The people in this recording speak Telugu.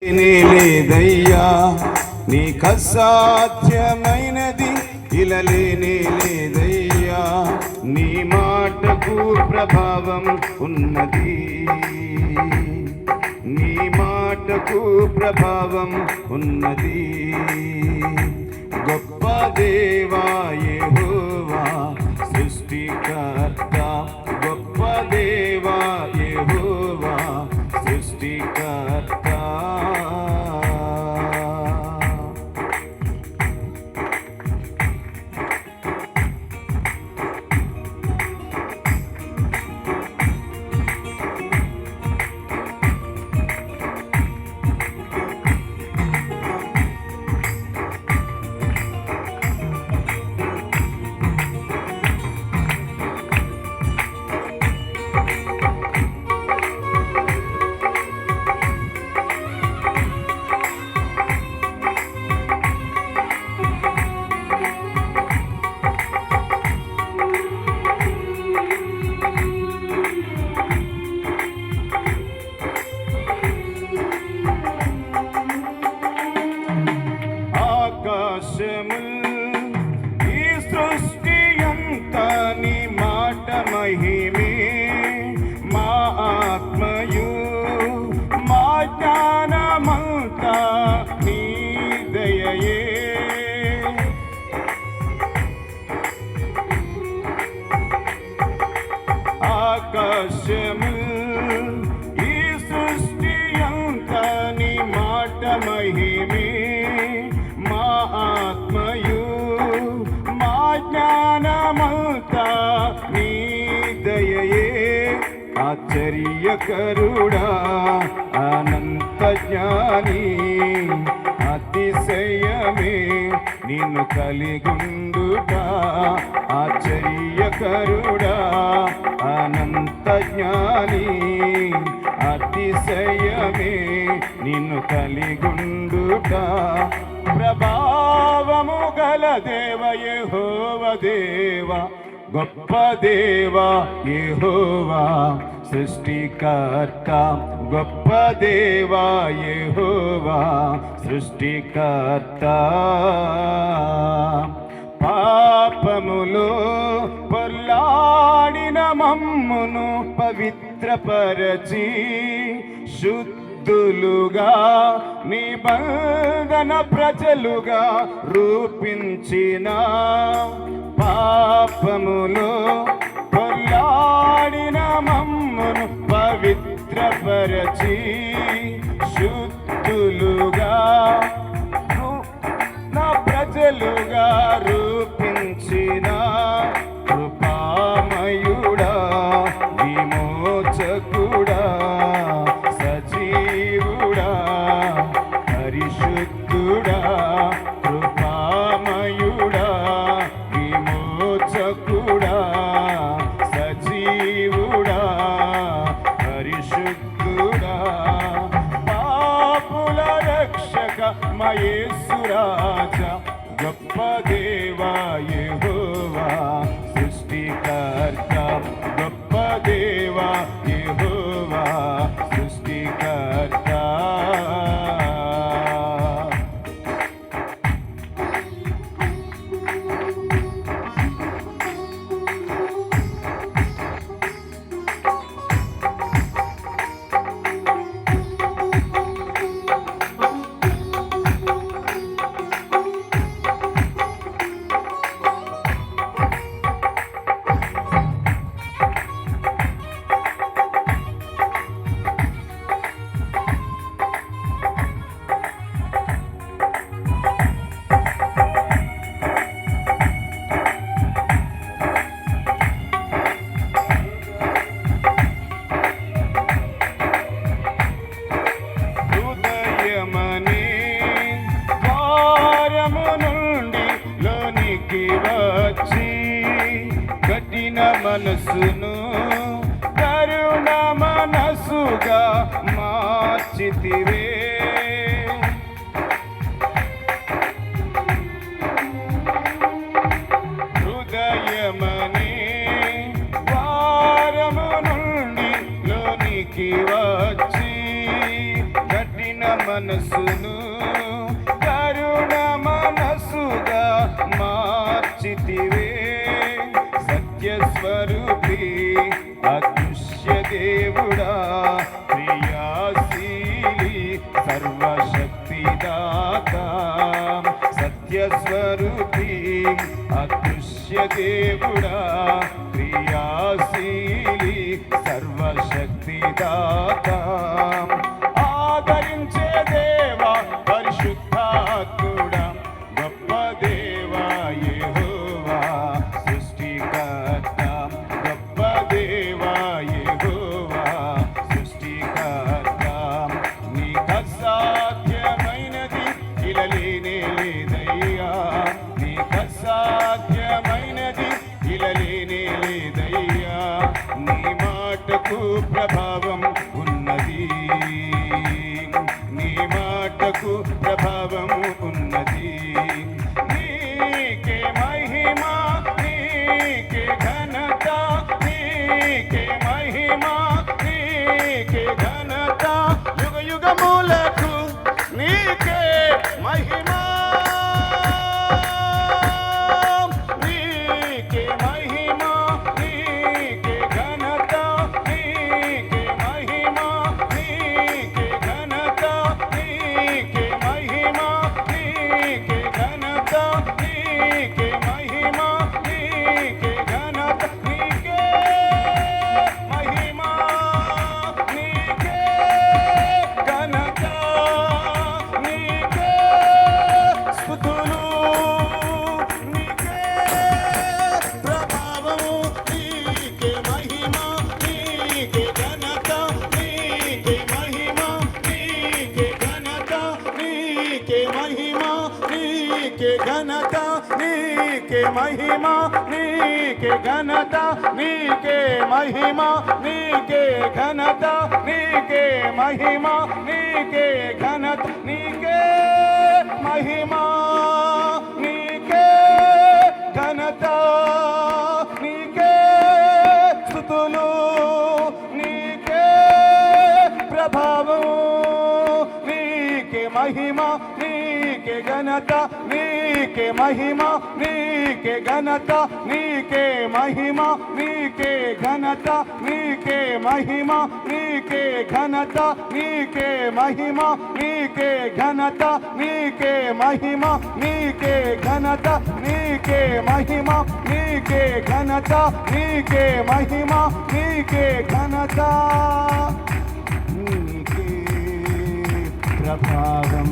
లేదయ్యా నీకు అసాధ్యమైనది ఇలా లేదయ్యా. నీ మాటకు ప్రభావం ఉన్నది, నీ మాటకు ప్రభావం ఉన్నది. గొప్ప దేవా యెహోవా సృష్టికర్త, గొప్ప దేవా యెహోవా సృష్టికర్త. ఈ సృష్టి అంతా నీ మాట మహిమే, మా ఆత్మయు మా జ్ఞానమంతా నీ దయయే. ఆకాశము ఈ సృష్టి అంతా నీ మాట మహిమే, మా ఆత్మయు మా జ్ఞానమంతా నీ దయయే. ఆశ్చర్యకరుడా అనంత జ్ఞాని, అతిశయమే నిన్ను కలిగుండుట. ఆశ్చర్యకరుడా అనంత జ్ఞాని, అతిశయమే నిన్ను కలిగుండుట. ప్రభావము గల దేవ యెహోవా దేవా, గొప్ప దేవా యెహోవా సృష్టికర్త, గొప్ప దేవా యెహోవా సృష్టికర్త. పాపములో పొర్లాడిన మమ్మును పవిత్రపరచి శుద్ధులుగా నిబంధన ప్రజలుగా రూపించిన. పాపములో పొర్లాడిన మమ్మును పవిత్రపరచి శుద్ధులుగా నా ప్రజలుగా రూపించిన. కృపామయుడా విమోచకుడా సజీవుడా పరిశుద్ధుడా. కృపామయుడా విమోచకుడా సజీవుడా పరిశుద్ధుడా. పాపుల రక్షక మా యేసు రాజా, గొప్ప దేవా యెహోవా సృష్టికర్త, గొప్ప దేవా యెహోవా సృష్టికర్త. కఠిన మనసును కరుణ మనసుగా మార్చితివే. హృదయమనే ద్వారము నుండి లోనికి వచ్చి కఠిన మనసును కరుణ మనసుగా మార్చితివే. సత్యస్వరూపి అదృశ్య దేవుడా, క్రియాశీలి సర్వశక్తిదాత. సత్యస్వరూపి అదృశ్య దేవుడా, క్రియాశీలి సర్వశక్తిదాత. ఆదరించే దేవా పరిశుద్ధాత్ముడా, గొప్ప దేవా యెహోవా సృష్టికర్త. గొప్ప దేవా యెహోవా సృష్టికర్త. నీకు అసాధ్యమైనది ఇలా లేనే లేదయ్యా. నీకు అసాధ్యమైనది ఇలా లేనే లేదయ్యా. నీ మాటకు ప్రభావం ఉన్నది, నీ మాటకు ప్రభావం ఉన్నది. నీకే మహిమ, నీకే ఘనత, నీకే మహిమ, నీకే ఘనత. యుగ యుగములకు నీకే మహిమ, నీకే మహిమ, నీకే ఘనత, నీకే మహిమ, నీకే ఘనత, నీకే మహిమ, నీకే ఘనత, నీకే మహిమ, నీకే ఘనత, నీకే మహిమ, నీకే ఘనత, నీకే స్తుతులు, నీకే ప్రభావము, నీకే మహిమ, నీకే ఘనత, నీకే మహిమ, నీకే ఘనత, నీకే మహిమ, నీకే ఘనత, నీకే మహిమ, నీకే ఘనత, నీకే మహిమ, నీకే ఘనత, నీకే మహిమ, నీకే ఘనత, నీకే మహిమ, నీకే ఘనత, నీకే స్తుతులు, నీకే ప్రభావం, నీకే మహిమ, నీకే ఘనత, నీకే మహిమ, నీకే ఘనత, నీకే మహిమ, నీకే ఘనత, నీకే మహిమ, నీకే ఘనత, నీకే మహిమ, నీకే ఘనత, నీకే మహిమ, నీకే ఘనత, నీకే మహిమ, నీకే ఘనత, నీకే మహిమ, నీకే ఘనత, నీకే ప్రభావం.